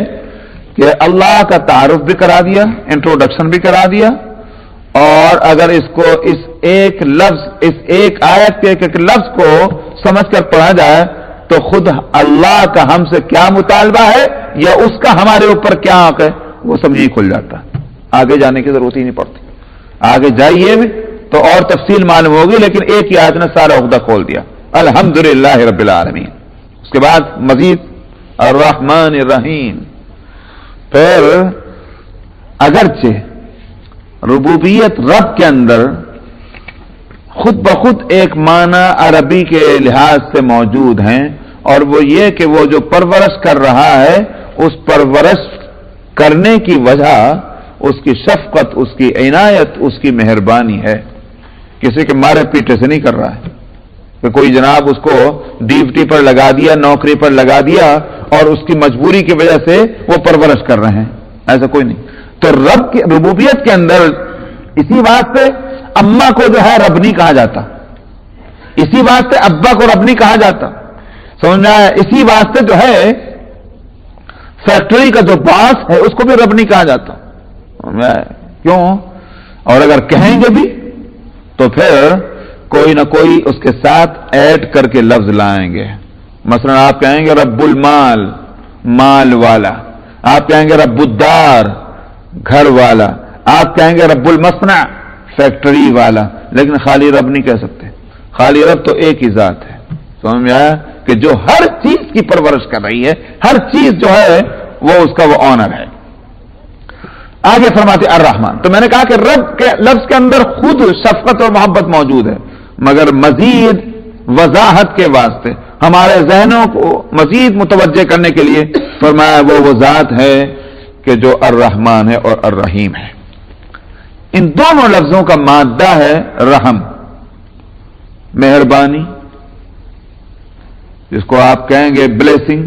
کہ اللہ کا تعارف بھی کرا دیا، انٹروڈکشن بھی کرا دیا، اور اگر اس کو اس ایک لفظ، اس ایک آیت کے ایک لفظ کو سمجھ کر پڑھا جائے تو خود اللہ کا ہم سے کیا مطالبہ ہے یا اس کا ہمارے اوپر کیا حق ہے وہ سمجھ ہی کھل جاتا ہے، آگے جانے کی ضرورت ہی نہیں پڑتی۔ آگے جائیے بھی تو اور تفصیل معلوم ہوگی، لیکن ایک ہی آیت نے سارا عقدہ کھول دیا، الحمدللہ رب العالمین۔ اس کے بعد مزید الرحمن الرحیم۔ پھر اگرچہ ربوبیت رب کے اندر خود بخود ایک معنی عربی کے لحاظ سے موجود ہیں، اور وہ یہ کہ وہ جو پرورش کر رہا ہے اس پرورش کرنے کی وجہ اس کی شفقت، اس کی عنایت، اس کی مہربانی ہے۔ کسی کے مارے پیٹے سے نہیں کر رہا ہے کہ کوئی جناب اس کو ڈیوٹی پر لگا دیا، نوکری پر لگا دیا اور اس کی مجبوری کی وجہ سے وہ پرورش کر رہے ہیں، ایسا کوئی نہیں۔ تو رب کی ربوبیت کے اندر اسی بات سے اماں کو جو ہے رب نہیں کہا جاتا، اسی بات سے ابا کو رب نہیں کہا جاتا، سمجھنا ہے؟ اسی بات سے جو ہے فیکٹری کا جو باس ہے اس کو بھی رب نہیں کہا جاتا، کیوں؟ اور اگر کہیں گے بھی تو پھر کوئی نہ کوئی اس کے ساتھ ایڈ کر کے لفظ لائیں گے۔ مثلا آپ کہیں گے رب المال، مال والا، آپ کہیں گے رب الدار، گھر والا، آپ کہیں گے رب المصنع، فیکٹری والا، لیکن خالی رب نہیں کہہ سکتے۔ خالی رب تو ایک ہی ذات ہے، سمجھ میں آیا؟ کہ جو ہر چیز کی پرورش کر رہی ہے، ہر چیز جو ہے وہ اس کا وہ آنر ہے۔ آگے فرماتے الرحمن۔ تو میں نے کہا کہ رب کے لفظ کے اندر خود شفقت اور محبت موجود ہے، مگر مزید وضاحت کے واسطے ہمارے ذہنوں کو مزید متوجہ کرنے کے لیے فرمایا وہ ذات ہے کہ جو الرحمن ہے اور الرحیم ہے۔ ان دونوں لفظوں کا مادہ ہے رحم، مہربانی، جس کو آپ کہیں گے بلیسنگ،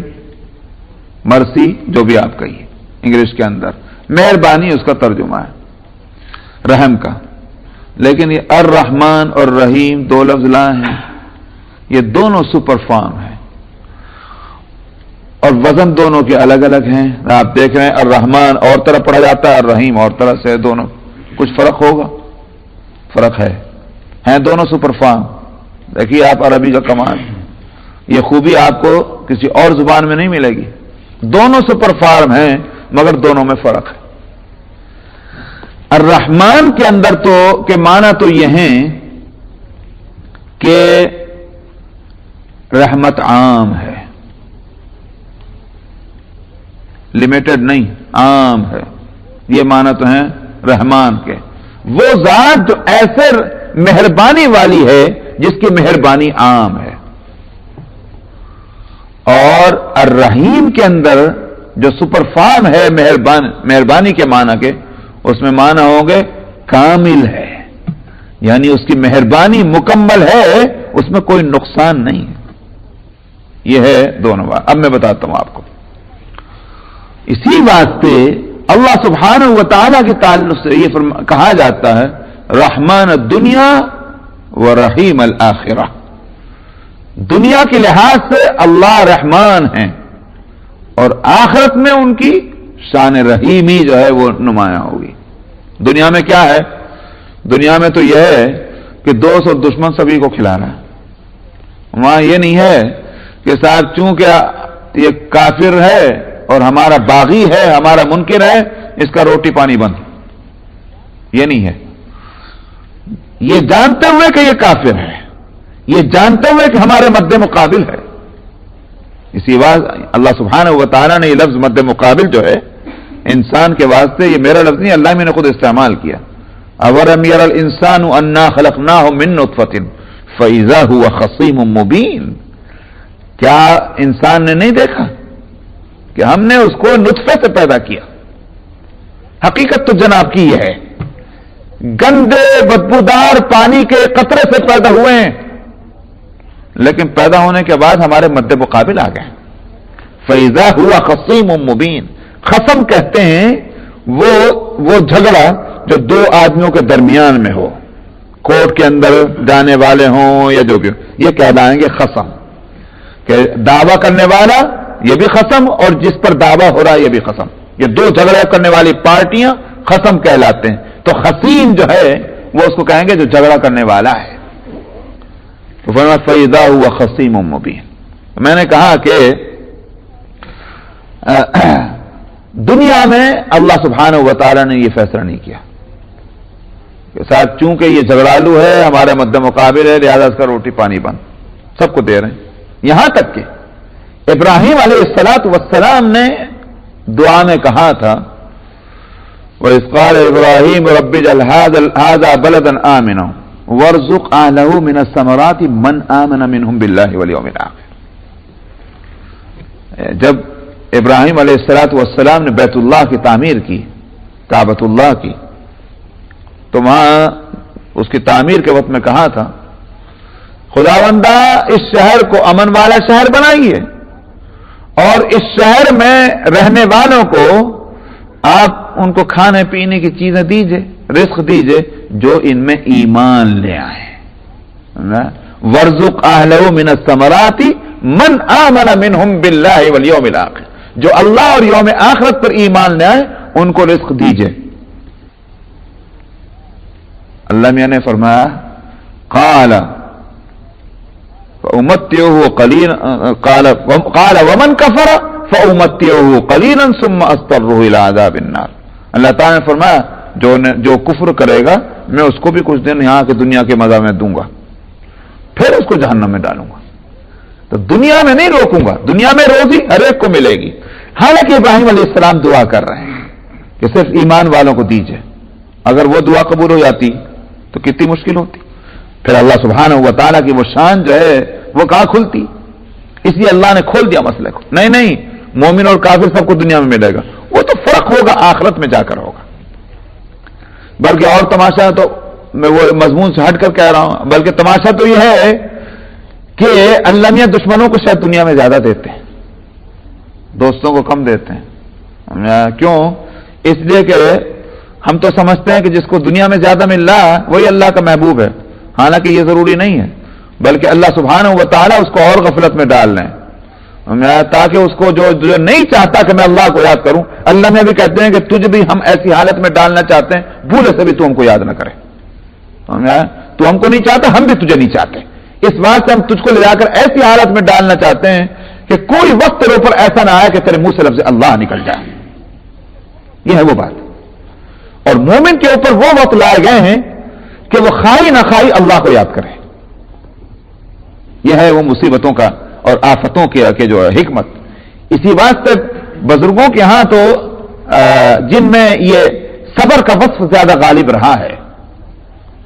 مرسی، جو بھی آپ کہیے انگلش کے اندر، مہربانی اس کا ترجمہ ہے رحم کا۔ لیکن یہ الرحمن اور رحیم دو لفظ لائے ہیں، یہ دونوں سپر فارم ہیں اور وزن دونوں کے الگ الگ ہیں۔ آپ دیکھ رہے ہیں الرحمن اور طرح پڑھا جاتا ہے، الرحیم اور طرح سے، دونوں کچھ فرق ہوگا، فرق ہے، ہیں دونوں سپر فارم۔ دیکھیے آپ عربی کا کمال، یہ خوبی آپ کو کسی اور زبان میں نہیں ملے گی، دونوں سپر فارم ہیں مگر دونوں میں فرق ہے۔ الرحمن کے اندر تو کے معنی تو یہ ہیں کہ رحمت عام ہے، لمیٹڈ نہیں، عام ہے، یہ معنی تو ہیں رحمان کے۔ وہ ذات جو ایسے مہربانی والی ہے جس کی مہربانی عام ہے، اور الرحیم کے اندر جو سپر فارم ہے مہربانی کے معنی کے، اس میں معنی ہوں گے کامل ہے، یعنی اس کی مہربانی مکمل ہے، اس میں کوئی نقصان نہیں ہے۔ یہ ہے دونوں بات۔ اب میں بتاتا ہوں آپ کو، اسی واسطے اللہ سبحانہ و تعالیٰ کے تعلق سے یہ کہا جاتا ہے رحمان الدنیا و رحیم الآخرہ۔ دنیا کے لحاظ سے اللہ رحمان ہیں اور آخرت میں ان کی شان رحیمی جو ہے وہ نمایاں ہوگی۔ دنیا میں کیا ہے؟ دنیا میں تو یہ ہے کہ دوست اور دشمن سبھی کو کھلا رہا ہے، وہاں یہ نہیں ہے کہ صاحب چونکہ یہ کافر ہے اور ہمارا باغی ہے، ہمارا منکر ہے، اس کا روٹی پانی بند. یہ نہیں ہے. یہ جانتے ہوئے کہ یہ کافر ہے، یہ جانتے ہوئے کہ ہمارے مد مقابل ہے. اسی بات اللہ سبحانہ و تعالیٰ نے یہ لفظ مد مقابل جو ہے انسان کے واسطے، یہ میرا لفظ نہیں، اللہ میں نے خود استعمال کیا. اولم یر الانسان انا خلقناہ من نطفۃ فاذا هو خصیم مبین. کیا انسان نے نہیں دیکھا کہ ہم نے اس کو نطفے سے پیدا کیا؟ حقیقت تو جناب کی یہ ہے، گندے بدبودار پانی کے قطرے سے پیدا ہوئے ہیں، لیکن پیدا ہونے کے بعد ہمارے مد مقابل آ گئے. فَإِذَا هُوَ خَصِيمٌ مُبِينٌ. خصم کہتے ہیں وہ جھگڑا جو دو آدمیوں کے درمیان میں ہو، کورٹ کے اندر جانے والے ہوں یا جو بھی، یہ کہلائیں گے خصم. کہ دعویٰ کرنے والا یہ بھی خصم، اور جس پر دعویٰ ہو رہا ہے یہ بھی خصم. یہ دو جھگڑا کرنے والی پارٹیاں خصم کہلاتے ہیں. تو خصیم جو ہے وہ اس کو کہیں گے جو جھگڑا کرنے والا ہے. تو فرمایا فَإِذَا هُوَ خَصِيمٌ مُبِينٌ. میں نے کہا کہ دنیا میں اللہ سبحانہ و تعالیٰ نے یہ فیصلہ نہیں کیا کہ صاحب چونکہ یہ جھگڑالو ہے، ہمارے مد مقابل ہے، لہذا اس کا روٹی پانی بند. سب کو دے رہے ہیں. یہاں تک کہ ابراہیم علیہ السلام نے دعا میں کہا تھا وَإِذْ قَالَ إِبْرَاهِيمُ رَبِّ اجْعَلْ هَٰذَا بَلَدًا آمِنًا وَارْزُقْ أَهْلَهُ مِنَ الثَّمَرَاتِ مَنْ آمَنَ مِنْهُمْ بِاللَّهِ وَالْيَوْمِ الْآخِرِ. جب ابراہیم علیہ السلام نے بیت اللہ کی تعمیر کی، کعبۃ اللہ کی، تو وہاں اس کی تعمیر کے وقت میں کہا تھا خداوندہ اس شہر کو امن والا شہر بنائیے، اور اس شہر میں رہنے والوں کو آپ ان کو کھانے پینے کی چیزیں دیجئے، رزق دیجئے جو ان میں ایمان لے آئے. وَارْزُقْ أَهْلَهُ مِنَ الثَّمَرَاتِ مَنْ آمَنَ مِنْهُمْ بِاللَّهِ وَالْيَوْمِ الْآخِرِ. جو اللہ اور یوم آخرت پر ایمان لے آئے ان کو رزق دیجئے. اللہ میاں نے فرمایا قال فأمتعه قليلا قال ومن كفر فأمتعه قليلا ثم أضطره إلى عذاب النار. اللہ تعالیٰ نے فرمایا جو کفر کرے گا میں اس کو بھی کچھ دن یہاں کے دنیا کے مزہ میں دوں گا، پھر اس کو جہنم میں ڈالوں گا. تو دنیا میں نہیں روکوں گا، دنیا میں روزی ہر ایک کو ملے گی. حالانکہ ابراہیم علیہ السلام دعا کر رہے ہیں کہ صرف ایمان والوں کو دیجئے. اگر وہ دعا قبول ہو جاتی تو کتنی مشکل ہوتی. پھر اللہ سبحانہ و تعالیٰ کی وہ شان جو ہے وہ کہاں کھلتی. اس لیے اللہ نے کھول دیا مسئلے کو. نہیں مومن اور کافر سب کو دنیا میں ملے گا، وہ تو فرق ہوگا آخرت میں جا کر ہوگا. بلکہ اور تماشا تو میں وہ مضمون سے ہٹ کر کہہ رہا ہوں، بلکہ تماشا تو یہ ہے کہ اللہ میاں دشمنوں کو شاید دنیا میں زیادہ دیتے ہیں، دوستوں کو کم دیتے ہیں. کیوں؟ اس لیے کہ ہم تو سمجھتے ہیں کہ جس کو دنیا میں زیادہ مل رہا ہے وہی اللہ کا محبوب ہے. حالانکہ یہ ضروری نہیں ہے، بلکہ اللہ سبحانہ و تعالیٰ اس کو اور غفلت میں ڈال رہے ہیں تاکہ اس کو جو نہیں چاہتا کہ میں اللہ کو یاد کروں، اللہ میں بھی کہتے ہیں کہ تجھ بھی ہم ایسی حالت میں ڈالنا چاہتے ہیں بھولے سے بھی تو ہم کو یاد نہ کرے. تو ہم کو نہیں چاہتا، ہم بھی تجھے نہیں چاہتے. اس بات سے ہم تجھ کو لے جا کر ایسی حالت میں ڈالنا چاہتے ہیں کہ کوئی وقت تیرے اوپر ایسا نہ آئے کہ تیرے منہ سے لفظ اللہ نکل جائے. یہ ہے وہ بات. اور مومن کے اوپر وہ وقت لائے گئے ہیں کہ وہ خائی نہ خائی اللہ کو یاد کرے. یہ ہے وہ مصیبتوں کا اور آفتوں کے جو ہے حکمت. اسی واسطے بزرگوں کے ہاں تو جن میں یہ صبر کا وصف زیادہ غالب رہا ہے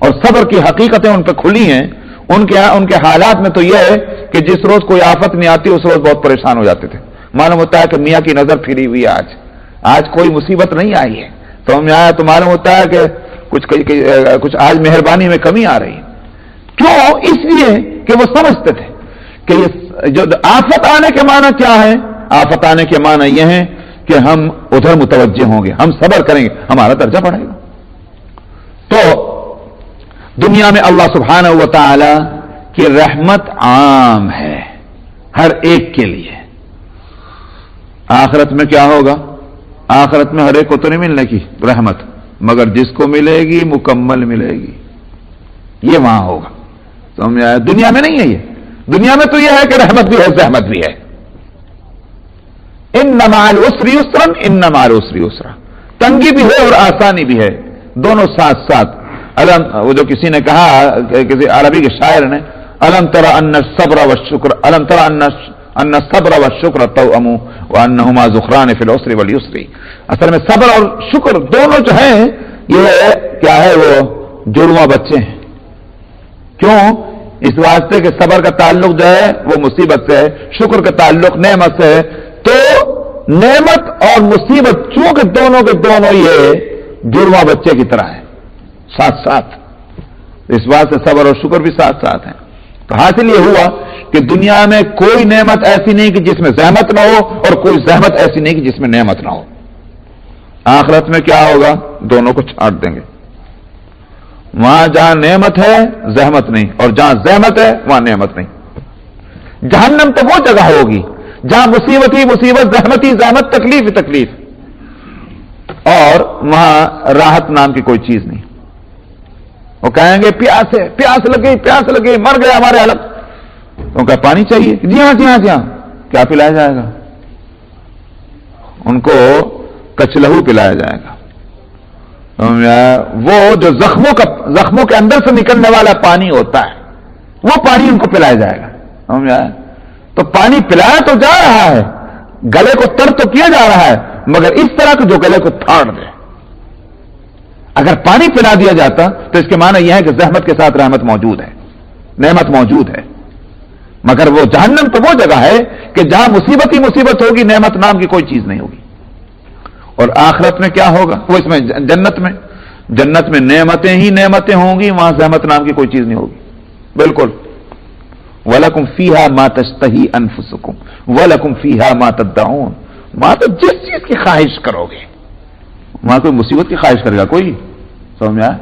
اور صبر کی حقیقتیں ان پہ کھلی ہیں، ان کے حالات میں تو یہ ہے کہ جس روز کوئی آفت نہیں آتی اس روز بہت پریشان ہو جاتے تھے. معلوم ہوتا ہے کہ میاں کی نظر پھری ہوئی ہے، آج کوئی مصیبت نہیں آئی ہے تو ہم آیا تو معلوم ہوتا ہے کہ کچھ آج مہربانی میں کمی آ رہی ہے. کیوں؟ اس لیے کہ وہ سمجھتے تھے کہ یہ جو آفت آنے کے معنی کیا ہے. آفت آنے کے معنی یہ ہے کہ ہم ادھر متوجہ ہوں گے، ہم صبر کریں گے، ہمارا درجہ بڑھے گا. تو دنیا میں اللہ سبحانہ و تعالی کی رحمت عام ہے ہر ایک کے لیے. آخرت میں کیا ہوگا؟ آخرت میں ہر ایک کو تو نہیں ملنے کی رحمت، مگر جس کو ملے گی مکمل ملے گی، یہ وہاں ہوگا. تو دنیا میں نہیں ہے. یہ دنیا میں تو یہ ہے کہ رحمت بھی ہے زحمت بھی ہے. ان مع العسر یسرا ان مع العسر یسرا، تنگی بھی ہے اور آسانی بھی ہے، دونوں ساتھ ساتھ. وہ جو کسی نے کہا، کسی عربی کے شاعر نے، الم تر ان الصبر والشکر الم تر ان الصبر والشکر توأم وانہما ذخران فی العسر والیسر. اصل میں صبر اور شکر دونوں جو ہیں یہ کیا ہے، وہ جڑواں بچے ہیں. کیوں؟ اس واسطے کہ صبر کا تعلق جو ہے وہ مصیبت سے ہے، شکر کا تعلق نعمت سے ہے. تو نعمت اور مصیبت چونکہ دونوں کے دونوں یہ جڑواں بچے کی طرح ہے، ساتھ ساتھ، اس واسطے صبر اور شکر بھی ساتھ ساتھ ہیں. تو حاصل یہ ہوا کہ دنیا میں کوئی نعمت ایسی نہیں کہ جس میں زحمت نہ ہو، اور کوئی زحمت ایسی نہیں کہ جس میں نعمت نہ ہو. آخرت میں کیا ہوگا؟ دونوں کو چھانٹ دیں گے. وہاں جہاں نعمت ہے زحمت نہیں، اور جہاں زحمت ہے وہاں نعمت نہیں. جہنم تو وہ جگہ ہوگی جہاں مصیبت ہی مصیبت، زحمت ہی زحمت، تکلیف ہی تکلیف، اور وہاں راحت نام کی کوئی چیز نہیں. وہ کہیں گے پیاس ہے، پیاس لگی، پیاس لگی، مر گیا ہمارے حالت. ان کا پانی چاہیے، جی ہاں جی ہاں جی ہاں. کیا پلایا جائے گا؟ ان کو کچلہو پلایا جائے گا. وہ جو زخموں کے اندر سے نکلنے والا پانی ہوتا ہے، وہ پانی ان کو پلایا جائے گا. تو پانی پلایا تو جا رہا ہے، گلے کو تر تو کیا جا رہا ہے، مگر اس طرح کہ جو گلے کو پھاڑ دے. اگر پانی پلا دیا جاتا تو اس کے معنی یہ ہے کہ زحمت کے ساتھ رحمت موجود ہے، نعمت موجود ہے. مگر وہ جہنم تو وہ جگہ ہے کہ جہاں مصیبت ہی مصیبت ہوگی، نعمت نام کی کوئی چیز نہیں ہوگی. اور آخرت میں کیا ہوگا؟ وہ اس میں جنت میں نعمتیں ہی نعمتیں ہوں گی، وہاں زحمت نام کی کوئی چیز نہیں ہوگی. بالکل. وَلَكُمْ فِيهَا مَا تَشْتَهِي أَنفُسُكُمْ وَلَكُمْ فِيهَا مَا تَدَّعُونَ. وہاں تو جس چیز کی خواہش کرو گے، وہاں کوئی مصیبت کی خواہش کرے گا کوئی؟ سمجھ میں آیا؟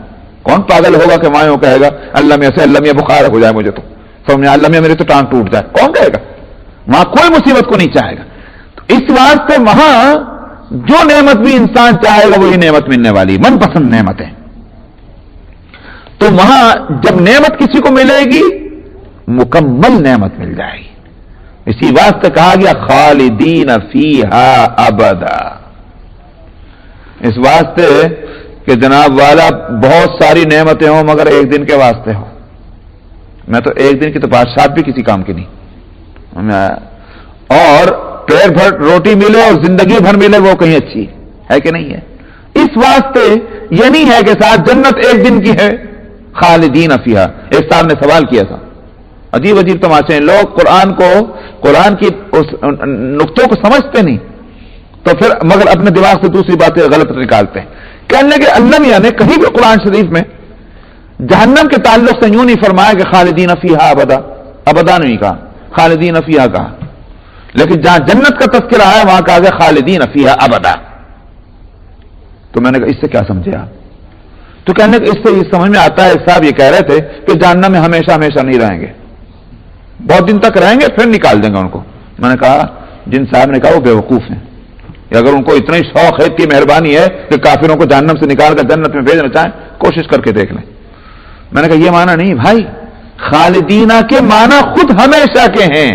کون پاگل ہوگا کہ وہاں کہے گا اللہ میں سے، اللہ میں بخار ہو جائے مجھے تو، سمجھ میں، اللہ میں میرے تو ٹانگ ٹوٹ جائے. کون کہے گا؟ وہاں کوئی مصیبت کو نہیں چاہے گا. تو اس واسطے وہاں جو نعمت بھی انسان چاہے گا وہی نعمت ملنے والی، من پسند نعمت ہے. تو وہاں جب نعمت کسی کو ملے گی مکمل نعمت مل جائے گی. اسی واسطے کہا گیا خالدین فیہا ابدا. اس واسطے کہ جناب والا بہت ساری نعمتیں ہوں مگر ایک دن کے واسطے ہو. میں تو ایک دن کی تو بادشاہت بھی کسی کام کی نہیں. اور پیٹ بھر روٹی ملے اور زندگی بھر ملے وہ کہیں اچھی ہے کہ نہیں ہے. اس واسطے یہ نہیں ہے کہ ساتھ جنت ایک دن کی ہے. خالدین فیہا. ایک صاحب نے سوال کیا تھا، عجیب عجیب تماشے ہیں. لوگ قرآن کی نقطوں کو سمجھتے نہیں، تو پھر مگر اپنے دماغ سے دوسری باتیں غلط نکالتے ہیں. کہنے لگے اللہ میاں نے کہیں بھی قرآن شریف میں جہنم کے تعلق سے یوں نہیں فرمایا کہ خالدین فیہا ابدا، ابدا نہیں کہا، خالدین فیہا کہا. لیکن جہاں جنت کا تذکرہ ہے وہاں کہا گیا خالدین فیہا ابدا. تو میں نے کہا اس سے کیا سمجھے آپ؟ تو کہنے کہ اس سے یہ سمجھ میں آتا ہے، صاحب یہ کہہ رہے تھے کہ جہنم میں ہمیشہ ہمیشہ نہیں رہیں گے، بہت دن تک رہیں گے پھر نکال دیں گے ان کو. میں نے کہا جن صاحب نے کہا وہ بیوقوف ہیں. اگر ان کو اتنا ہی شوق ہے کی مہربانی ہے کہ کافروں کو جہنم سے نکال کر جنت میں بھیجنا چاہیں، کوشش کر کے دیکھ لیں. میں نے کہا یہ معنی نہیں بھائی، خالدینہ کے معنی خود ہمیشہ کے ہیں،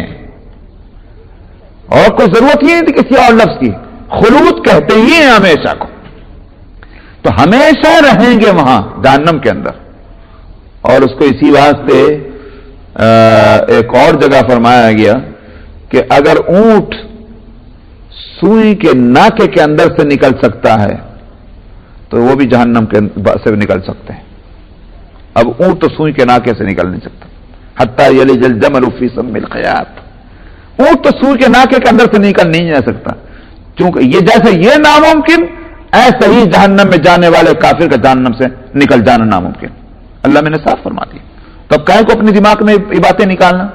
اور کوئی ضرورت ہی نہیں تھی کسی اور لفظ کی. خلود کہتے ہی ہیں ہمیشہ کو، تو ہمیشہ رہیں گے وہاں جہنم کے اندر. اور اس کو اسی واسطے ایک اور جگہ فرمایا گیا کہ اگر اونٹ سوئی کے ناکے کے اندر سے نکل سکتا ہے تو وہ بھی جہنم کے سے نکل سکتے ہیں. اب اونٹ تو سوئی کے ناکے سے نکل نہیں سکتا. حتی یلج الجمل فی سم الخیاط. اونٹ تو سوئی کے ناکے کے اندر سے نکل نہیں جا سکتا، کیونکہ یہ جیسے یہ ناممکن، ایسے ہی جہنم میں جانے والے کافر کا جہنم سے نکل جانا ناممکن. اللہ میں نے صاف فرما دیا. تب کہیں کو اپنے دماغ میں یہ باتیں نکالنا.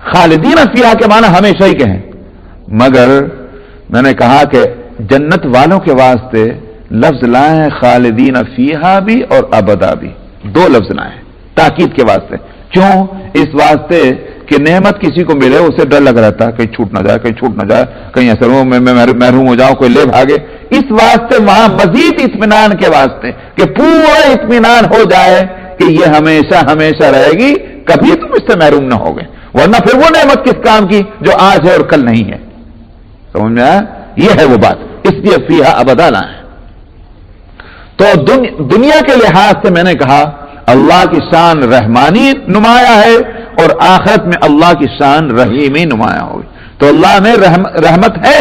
خالدین فیہا کے معنی ہمیشہ ہی کہیں، مگر میں نے کہا کہ جنت والوں کے واسطے لفظ لائیں خالدین فیہا بھی اور ابدا بھی، دو لفظ لائیں تاکید کے واسطے. کیوں؟ اس واسطے کہ نعمت کسی کو ملے اسے ڈر لگ رہتا ہے کہیں چھوٹ نہ جائے، کہیں چھوٹ نہ جائے، کہیں ایسا میں محروم ہو جاؤں، کوئی لے بھاگے. اس واسطے وہاں مزید اطمینان کے واسطے کہ پورا اطمینان ہو جائے کہ یہ ہمیشہ ہمیشہ رہے گی، کبھی تم اس سے محروم نہ ہوگے. ورنہ پھر وہ نعمت کس کام کی جو آج ہے اور کل نہیں ہے. سمجھ میں آیا؟ یہ ہے وہ بات. اس لیے فیہا ابدا لا ہے. تو دنیا کے لحاظ سے میں نے کہا اللہ کی شان رحمانی نمایاں ہے اور آخرت میں اللہ کی شان رحیمی نمایاں ہوگی. تو اللہ میں رحمت ہے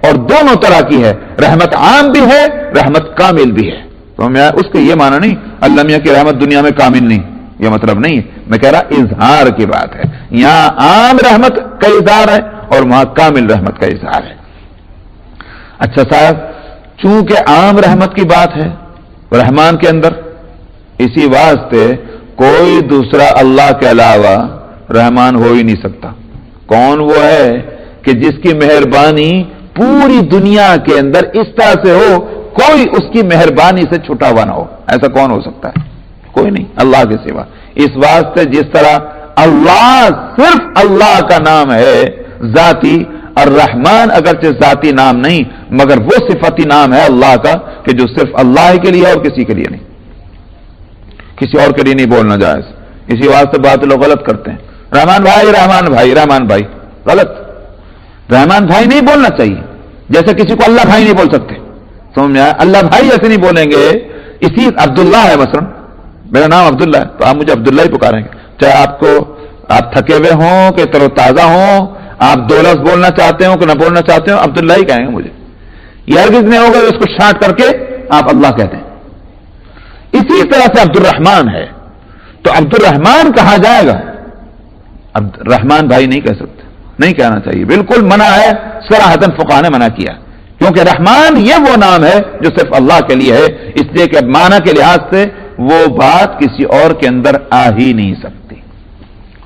اور دونوں طرح کی ہے. رحمت عام بھی ہے, رحمت کامل بھی ہے. تو اس کے یہ معنی نہیں اللہ میاں کی رحمت دنیا میں کامل نہیں, یہ مطلب نہیں ہے. میں کہہ رہا اظہار کی بات ہے. یہاں عام رحمت کا اظہار ہے اور وہاں کامل رحمت کا اظہار ہے. اچھا صاحب, چونکہ عام رحمت کی بات ہے رحمان کے اندر, اسی واسطے کوئی دوسرا اللہ کے علاوہ رحمان ہو ہی نہیں سکتا. کون وہ ہے کہ جس کی مہربانی پوری دنیا کے اندر اس طرح سے ہو کوئی اس کی مہربانی سے چھٹا ہوا نہ ہو؟ ایسا کون ہو سکتا ہے؟ کوئی نہیں اللہ کے سوا. اس واسطے جس طرح اللہ صرف اللہ کا نام ہے ذاتی, الرحمن اگرچہ ذاتی نام نہیں مگر وہ صفتی نام ہے اللہ کا کہ جو صرف اللہ کے لیے اور کسی کے لیے نہیں, کسی اور کے لیے نہیں بولنا جائز. اسی واسطے بات لوگ غلط کرتے ہیں. رحمان بھائی رحمان بھائی رحمان بھائی, غلط. رحمان بھائی نہیں بولنا چاہیے, جیسے کسی کو اللہ بھائی نہیں بول سکتے. سمجھ میں آیا؟ اللہ بھائی ایسے نہیں بولیں گے. اسی عبداللہ ہے مثلا, میرا نام عبداللہ ہے تو آپ مجھے عبداللہ ہی پکاریں گے, چاہے آپ تھکے ہوئے ہوں کہ تر و تازہ ہوں, آپ دو لفظ بولنا چاہتے ہوں کہ نہ بولنا چاہتے ہوں, عبداللہ ہی کہیں گے مجھے. یہ ہرگز نہیں ہوگا اس کو شارٹ کر کے آپ اللہ کہتے ہیں. اسی طرح سے عبد الرحمان ہے تو عبد الرحمان کہا جائے گا, عبد الرحمان بھائی نہیں کہہ سکتے, نہیں کہنا چاہیے, بالکل منع ہے. صراحتاً فقہاء نے منع کیا کیونکہ رحمان یہ وہ نام ہے جو صرف اللہ کے لیے ہے, اس لیے کہ معنی کے لحاظ سے وہ بات کسی اور کے اندر آ ہی نہیں سکتی.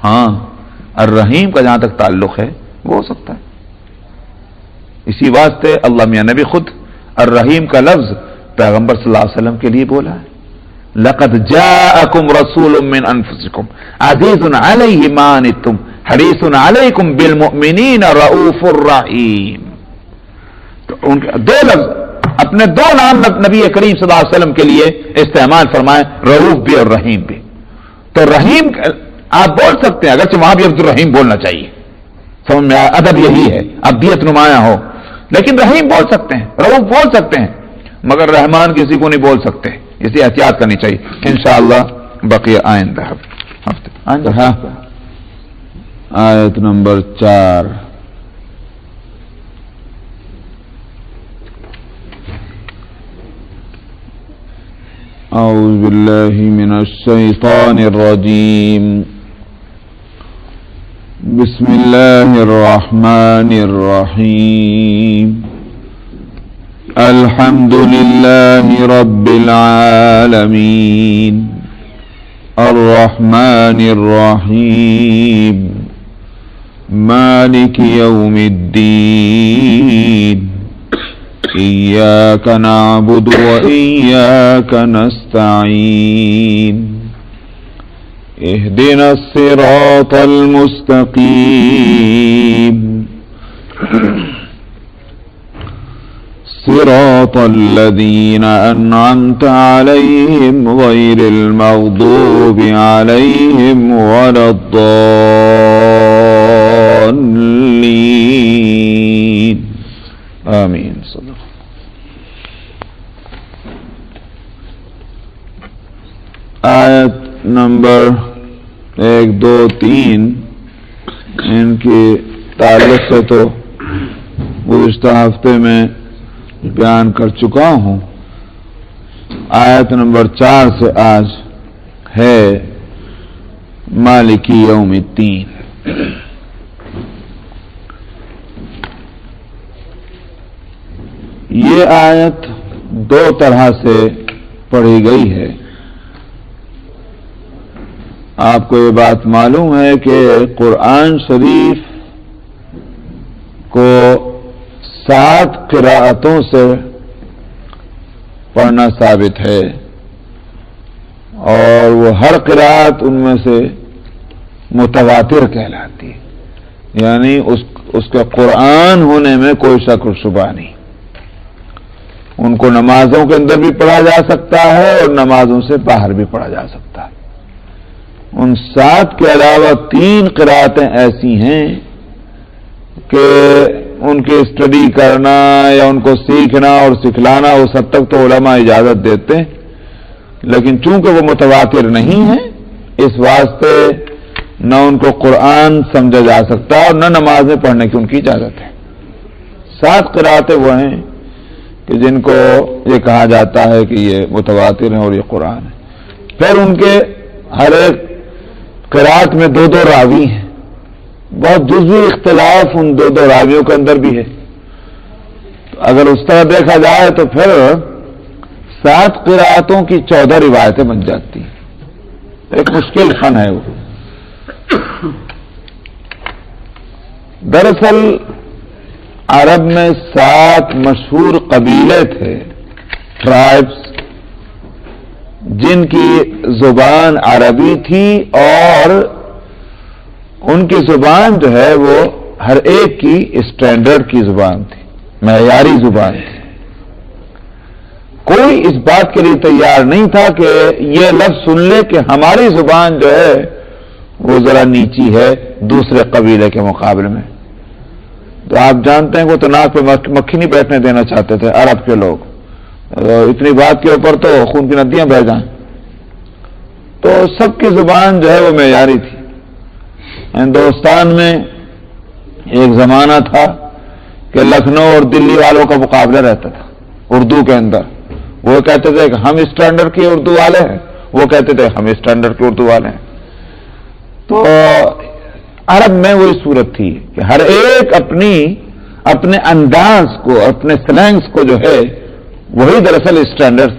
ہاں الرحیم کا جہاں تک تعلق ہے وہ ہو سکتا ہے. اسی واسطے اللہ میاں نبی خود الرحیم کا لفظ پیغمبر صلی اللہ علیہ وسلم کے لیے بولا ہے, لقد جاءکم رسول من انفسکم عزیز علیہ ما عنتم حریص علیکم بالمؤمنین رؤوف الرحیم. تو ان کے دو لفظ, اپنے دو نام نبی کریم صلی اللہ علیہ وسلم کے لیے استعمال فرمائے, رؤوف بھی اور رحیم بھی. تو رحیم آپ بول سکتے ہیں, اگرچہ وہاں بھی عبد الرحیم بولنا چاہیے, سمجھ میں ادب یہی ہے, ابدیت نمایاں ہو, لیکن رحیم بول سکتے ہیں, رؤوف بول سکتے ہیں, مگر رحمان کسی کو نہیں بول سکتے. اسی احتیاط کرنی چاہیے. انشاءاللہ بقیہ آئندہ ہفتے. آیت نمبر 4. اعوذ باللہ من الشیطان الرجیم. بسم اللہ الرحمن الرحیم. الحمد للہ رب العالمین الرحمن الرحیم مالک یوم الدین ایاک نعبد و ایاک نستعین اهدنا الصراط المستقیم صراط الذين أنعمت عليهم غير المغضوب عليهم ولا الضالين آمين. صدق. آیت نمبر 1, 2, 3 ان کے تعلق سے تو گزشتہ ہفتے میں بیان کر چکا ہوں. آیت نمبر 4 سے آج ہے مالکی یوم الدین. یہ آیت دو طرح سے پڑھی گئی ہے. آپ کو یہ بات معلوم ہے کہ قرآن شریف کو 7 قراءتوں سے پڑھنا ثابت ہے اور وہ ہر قراءت ان میں سے متواتر کہلاتی ہے, یعنی اس کا قرآن ہونے میں کوئی شک و شبہ نہیں. ان کو نمازوں کے اندر بھی پڑھا جا سکتا ہے اور نمازوں سے باہر بھی پڑھا جا سکتا ہے. ان 7 کے علاوہ 3 قرأتیں ایسی ہیں کہ ان کے اسٹڈی کرنا یا ان کو سیکھنا اور سکھلانا اس حد تک تو علماء اجازت دیتے ہیں، لیکن چونکہ وہ متواتر نہیں ہیں اس واسطے نہ ان کو قرآن سمجھا جا سکتا اور نہ نمازیں پڑھنے کی ان کی اجازت ہے۔ 7 قرأتیں وہ ہیں کہ جن کو یہ کہا جاتا ہے کہ یہ متواتر ہیں اور یہ قرآن ہے۔ پھر ان کے ہر ایک قرأت میں 2 راوی ہیں، بہت جزوی اختلاف ان 2 راویوں کے اندر بھی ہے۔ اگر اس طرح دیکھا جائے تو پھر 7 قرأتوں کی 14 روایتیں بن جاتی ہیں۔ ایک مشکل فن ہے وہ۔ دراصل عرب میں 7 مشہور قبیلے تھے، ٹرائبس، جن کی زبان عربی تھی اور ان کی زبان جو ہے وہ ہر ایک کی اسٹینڈرڈ کی زبان تھی، معیاری زبان تھی۔ کوئی اس بات کے لیے تیار نہیں تھا کہ یہ لفظ سن لے کہ ہماری زبان جو ہے وہ ذرا نیچی ہے دوسرے قبیلے کے مقابلے میں۔ تو آپ جانتے ہیں کہ وہ تو ناک پہ مکھی نہیں بیٹھنے دینا چاہتے تھے عرب کے لوگ، اتنی بات کے اوپر تو خون کی ندیاں بہہ جائیں۔ تو سب کی زبان جو ہے وہ معیاری تھی۔ ہندوستان میں ایک زمانہ تھا کہ لکھنؤ اور دلی والوں کا مقابلہ رہتا تھا اردو کے اندر۔ وہ کہتے تھے کہ ہم اسٹینڈرڈ کے اردو والے ہیں، وہ کہتے تھے ہم اسٹینڈرڈ کے اردو والے ہیں۔ تو عرب میں وہی صورت تھی کہ ہر ایک اپنے انداز کو، اپنے سلینگز کو جو ہے وہی دراصل اسٹینڈرڈ